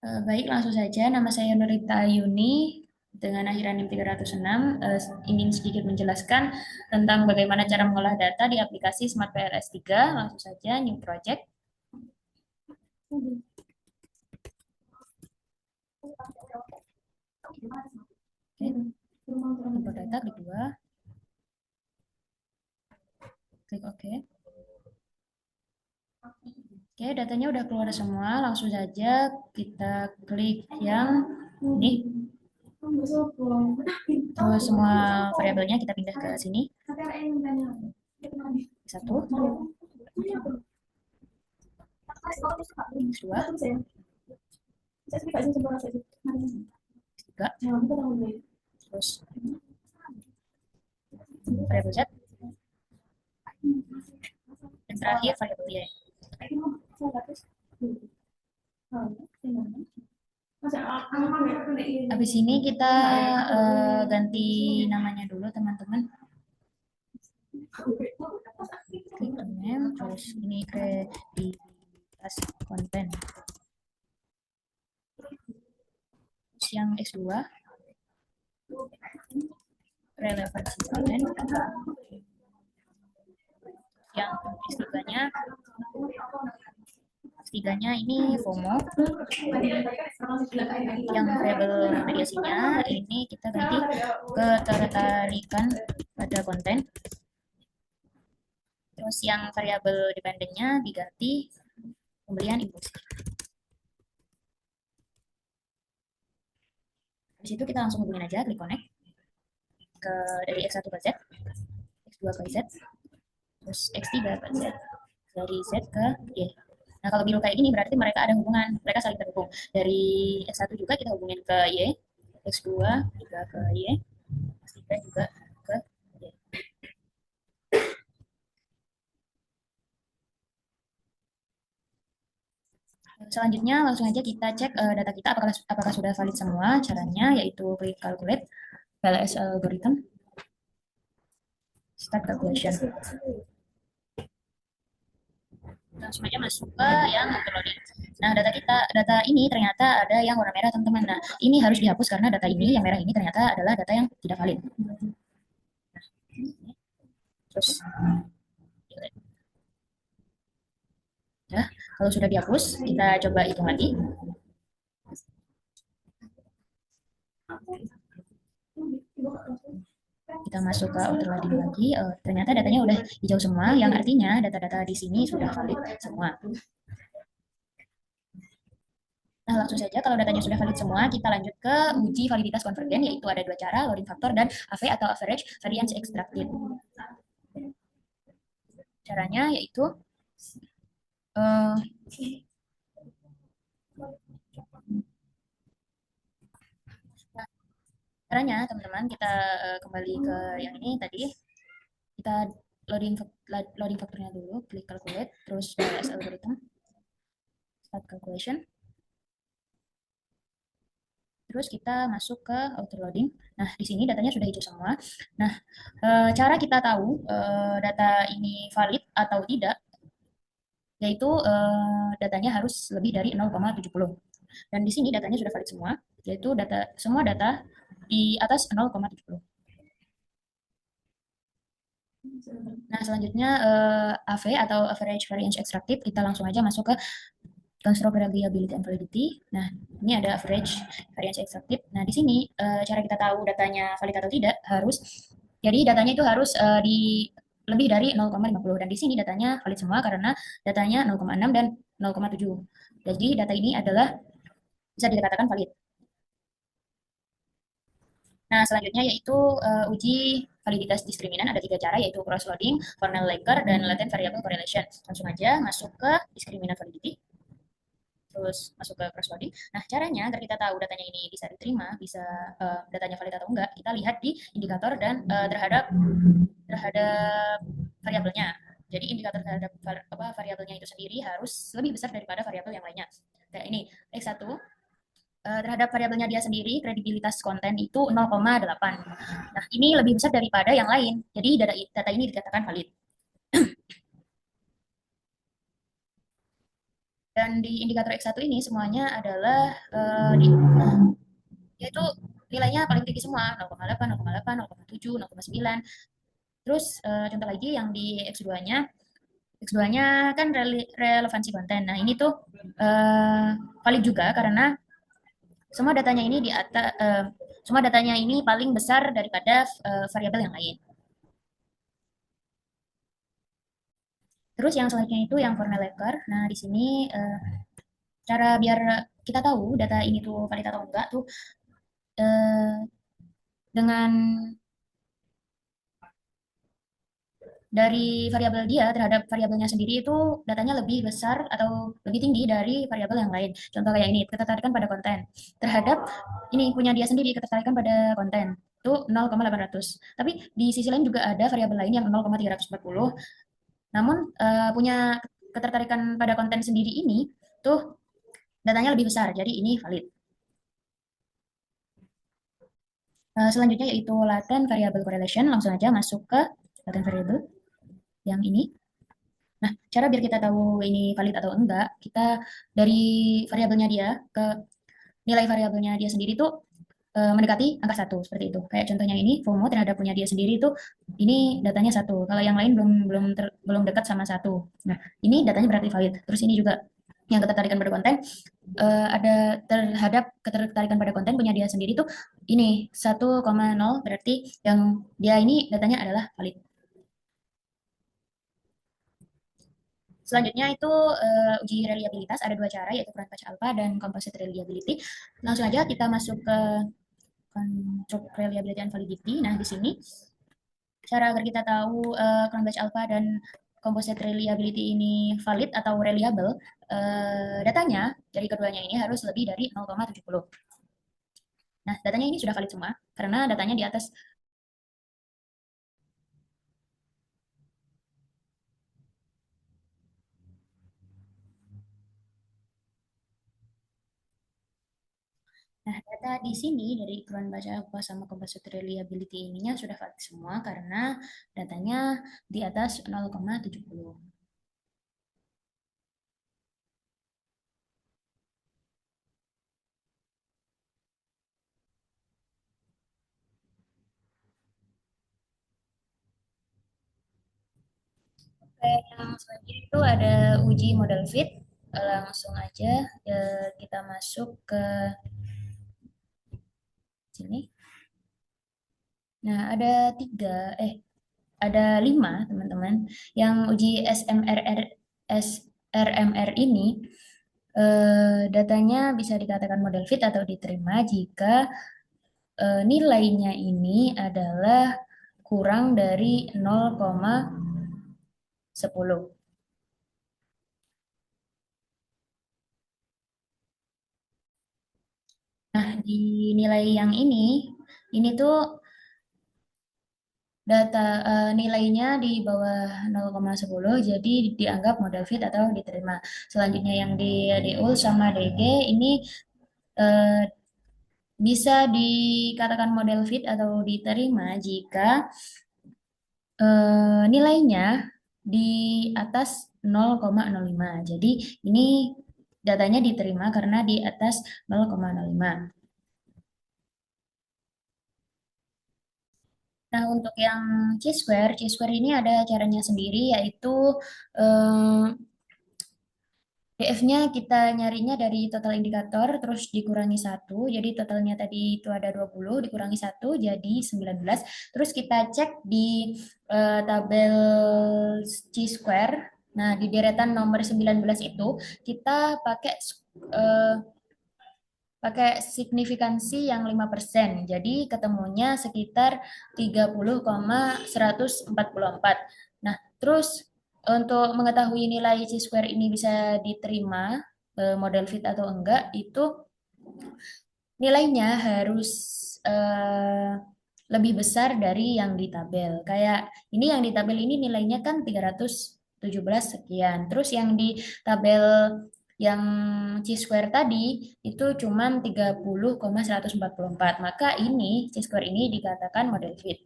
Baik, langsung saja. Nama saya Nurita Yuni dengan akhiran NIM 306. Ingin sedikit menjelaskan tentang bagaimana cara mengolah data di aplikasi Smart PLS 3. Langsung saja, new project. Oke, import data, klik 2. Klik OK. Oke, datanya udah keluar semua. Langsung saja kita klik yang ini. Terus semua variabelnya kita pindah ke sini. Satu, dua, tiga, terus variabel Z, dan terakhir variabel Y. Habis ini kita ganti namanya dulu teman-teman. Klik name, terus ini kredibilitas konten. Terus yang X2, relevansi konten. Yang X3-nya, X3-nya ini FOMO. Yang variabel mediasinya ini kita ganti ketertarikan pada konten. Terus yang variabel dependennya diganti pembelian impulsif. Di situ kita langsung hubungin aja, klik connect ke dari X1 ke Z, X2 ke Z, terus X3 ke Z, dari Z ke Y. Nah, kalau biru kayak gini berarti mereka ada hubungan, mereka saling terhubung. Dari X1 juga kita hubungin ke Y, X2 juga ke Y, X3 juga ke Y. Selanjutnya langsung aja kita cek data kita apakah sudah valid semua. Caranya yaitu klik calculate, PLS algorithm, start calculation. Langsung aja masuk ke yang uploading. Nah, data ini ternyata ada yang warna merah, teman-teman. Nah, ini harus dihapus karena data ini, yang merah ini ternyata adalah data yang tidak valid. Terus, ya, kalau sudah dihapus, kita coba hitung lagi. Kita masuk ke autoloading lagi. Ternyata datanya udah hijau semua, yang artinya data-data di sini sudah valid semua. Nah, langsung saja kalau datanya sudah valid semua, kita lanjut ke uji validitas konvergen, yaitu ada dua cara, loading factor dan AV atau average variance extracted. Caranya yaitu uh, caranya teman-teman kita kembali ke yang ini tadi, kita loading loading faktornya dulu, klik calculate, terus BLS algorithm, start calculation, terus kita masuk ke auto loading. Nah, di sini datanya sudah hijau semua. Nah, cara kita tahu data ini valid atau tidak, yaitu datanya harus lebih dari 0,70. Dan di sini datanya sudah valid semua, yaitu semua data di atas 0,70. Nah, selanjutnya AV atau Average Variance Extracted, kita langsung aja masuk ke Construct Reliability and Validity. Nah, ini ada Average Variance Extracted. Nah, di sini cara kita tahu datanya valid atau tidak harus, jadi datanya itu harus di lebih dari 0,50, dan di sini datanya valid semua karena datanya 0,6 dan 0,7. Jadi data ini adalah bisa dikatakan valid. Nah, selanjutnya yaitu uji validitas diskriminan. Ada tiga cara, yaitu cross-loading, Cornell-Laker, dan latent variable correlation. Langsung aja masuk ke discriminant validity, terus masuk ke cross-loading. Nah, caranya agar kita tahu datanya ini bisa diterima, bisa datanya valid atau enggak, kita lihat di indikator dan terhadap variabelnya. Jadi indikator terhadap variabelnya itu sendiri harus lebih besar daripada variabel yang lainnya. Kayak ini, X1 terhadap variabelnya dia sendiri, kredibilitas konten itu 0,8. Nah, ini lebih besar daripada yang lain. Jadi data ini dikatakan valid. Dan di indikator X1 ini semuanya adalah yaitu nilainya paling tinggi semua, 0,8, 0,8, 0,7, 0,9. Terus contoh lagi yang di X2-nya, X2-nya kan relevansi konten. Nah, ini tuh valid juga karena semua datanya ini di atas semua datanya ini paling besar daripada variabel yang lain. Terus yang selanjutnya itu yang formal letter. Nah, di sini cara biar kita tahu data ini tuh valid atau enggak tuh eh, dengan dari variabel dia terhadap variabelnya sendiri itu datanya lebih besar atau lebih tinggi dari variabel yang lain. Contoh kayak ini, ketertarikan pada konten terhadap ini punya dia sendiri ketertarikan pada konten itu 0,800. Tapi di sisi lain juga ada variabel lain yang 0,340. Namun punya ketertarikan pada konten sendiri ini tuh datanya lebih besar. Jadi ini valid. Selanjutnya yaitu latent variable correlation. Langsung aja masuk ke latent variable yang ini. Nah, cara biar kita tahu ini valid atau enggak, kita dari variabelnya dia ke nilai variabelnya dia sendiri tuh mendekati angka satu seperti itu. Kayak contohnya ini FOMO terhadap punya dia sendiri tuh ini datanya satu. Kalau yang lain belum dekat sama satu. Nah, ini datanya berarti valid. Terus ini juga yang ketertarikan pada konten ada terhadap ketertarikan pada konten punya dia sendiri tuh ini 1,0 berarti yang dia ini datanya adalah valid. Selanjutnya itu uji reliabilitas ada dua cara yaitu current patch alpha dan composite reliability. Langsung aja kita masuk ke construct reliability and validity. Nah, di sini cara agar kita tahu current patch alpha dan composite reliability ini valid atau reliable, datanya dari keduanya ini harus lebih dari 0,70. Nah, datanya ini sudah valid semua karena datanya di atas. Nah, data di sini dari Quran Baca Alpha sama Composite Reliability ininya sudah valid semua karena datanya di atas 0,70. Oke, yang selanjutnya itu ada uji model fit. Langsung aja kita masuk ke sini. Nah, ada 5 teman-teman yang uji SRMR ini datanya bisa dikatakan model fit atau diterima jika nilainya ini adalah kurang dari 0,10. Nah, di nilai yang ini tuh data nilainya di bawah 0,10 jadi dianggap model fit atau diterima. Selanjutnya yang di DU sama DG ini eh, bisa dikatakan model fit atau diterima jika nilainya di atas 0,05. Jadi ini datanya diterima karena di atas 0,05. Nah, untuk yang C-square ini ada caranya sendiri yaitu eh, DF-nya kita nyarinya dari total indikator terus dikurangi satu. Jadi totalnya tadi itu ada 20 dikurangi satu jadi 19. Terus kita cek di tabel C-square. Nah, di deretan nomor 19 itu kita eh, pakai signifikansi yang 5%. Jadi ketemunya sekitar 30,144. Nah, terus untuk mengetahui nilai C-square ini bisa diterima model fit atau enggak, itu nilainya harus eh, lebih besar dari yang di tabel. Kayak ini yang di tabel ini nilainya kan 317 sekian. Terus yang di tabel yang C-square tadi itu cuman 30,144. Maka ini C-square ini dikatakan model fit.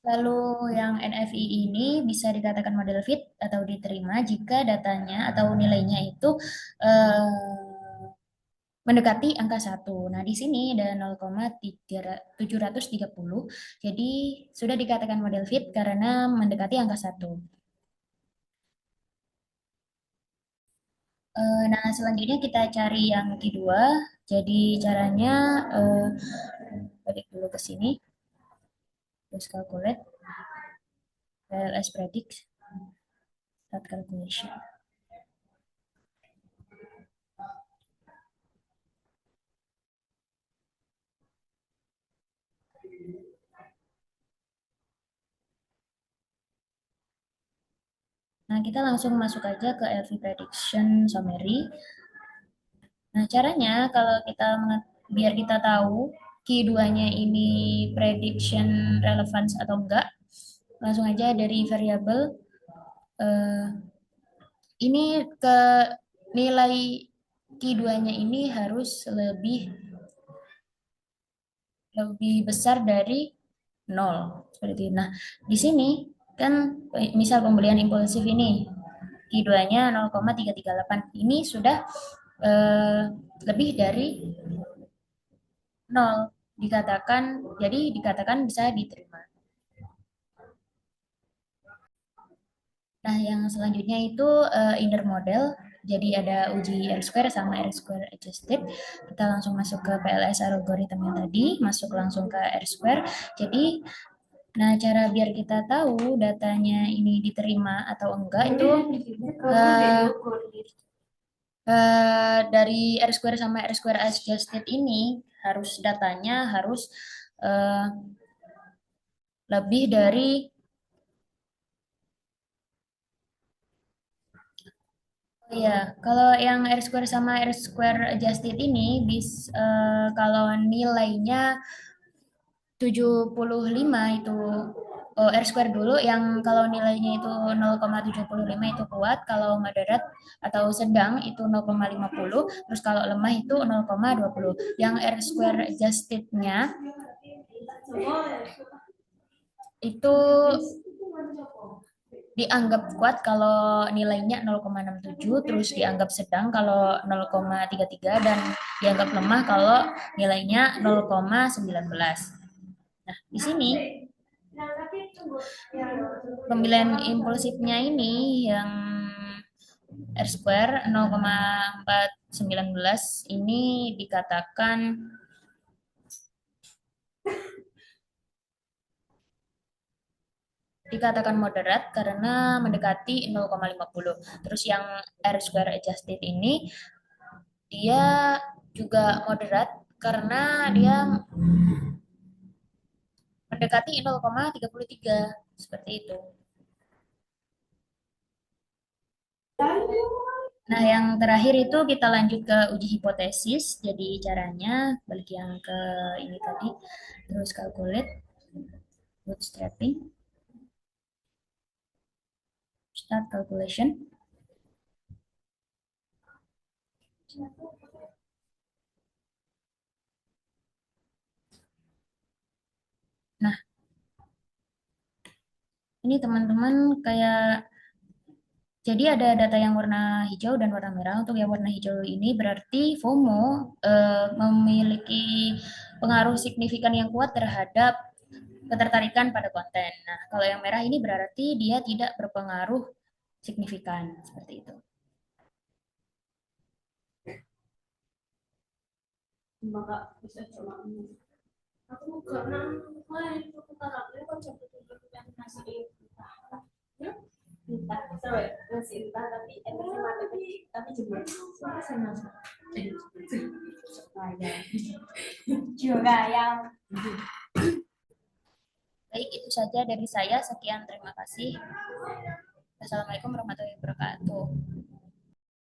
Lalu yang NFI ini bisa dikatakan model fit atau diterima jika datanya atau nilainya itu mendekati angka satu. Nah, di sini ada 0,730. Jadi sudah dikatakan model fit karena mendekati angka satu. Nah, selanjutnya kita cari yang kedua. Jadi caranya balik dulu ke sini, terus calculate, PLS predict, start calculation. Nah, kita langsung masuk aja ke LV prediction summary. Nah, caranya kalau kita biar kita tahu Q2-nya ini prediction relevance atau enggak, langsung aja dari variabel eh, ini ke nilai Q2-nya ini harus lebih lebih besar dari nol seperti itu. Nah, di sini kan misal pembelian impulsif ini Q2-nya 0,338. Ini sudah eh, lebih dari nol dikatakan, jadi dikatakan bisa diterima. Nah, yang selanjutnya itu inner model. Jadi ada uji R square sama R square adjusted. Kita langsung masuk ke PLS algorithm yang tadi, masuk langsung ke R square. Jadi, nah cara biar kita tahu datanya ini diterima atau enggak itu uh, dari R square sama R square adjusted ini harus datanya harus uh, lebih dari. Oh iya, kalau yang R square sama R square adjusted ini kalau nilainya 75 itu R square dulu yang kalau nilainya itu 0,75 itu kuat, kalau moderat atau sedang itu 0,50, terus kalau lemah itu 0,20. Yang R square adjusted-nya itu dianggap kuat kalau nilainya 0,67, terus dianggap sedang kalau 0,33, dan dianggap lemah kalau nilainya 0,19. Nah, di sini pemilihan impulsifnya ini yang R square 0,419 ini dikatakan moderat karena mendekati 0,50. Terus yang R square adjusted ini dia juga moderat karena dia mendekati 0,33 seperti itu. Nah, yang terakhir itu kita lanjut ke uji hipotesis. Jadi caranya balik yang ke ini tadi, terus calculate, bootstrapping, start calculation. Nah, ini teman-teman kayak jadi ada data yang warna hijau dan warna merah. Untuk yang warna hijau ini berarti FOMO memiliki pengaruh signifikan yang kuat terhadap ketertarikan pada konten. Nah, kalau yang merah ini berarti dia tidak berpengaruh signifikan seperti itu. Maka bisa coba aku karena itu ketarapnya konsep itu yang nasi ya entah sorry nasi entah tapi energi mata tapi jemur juga yang Baik, itu saja dari saya. Sekian, terima kasih. Assalamualaikum warahmatullahi wabarakatuh.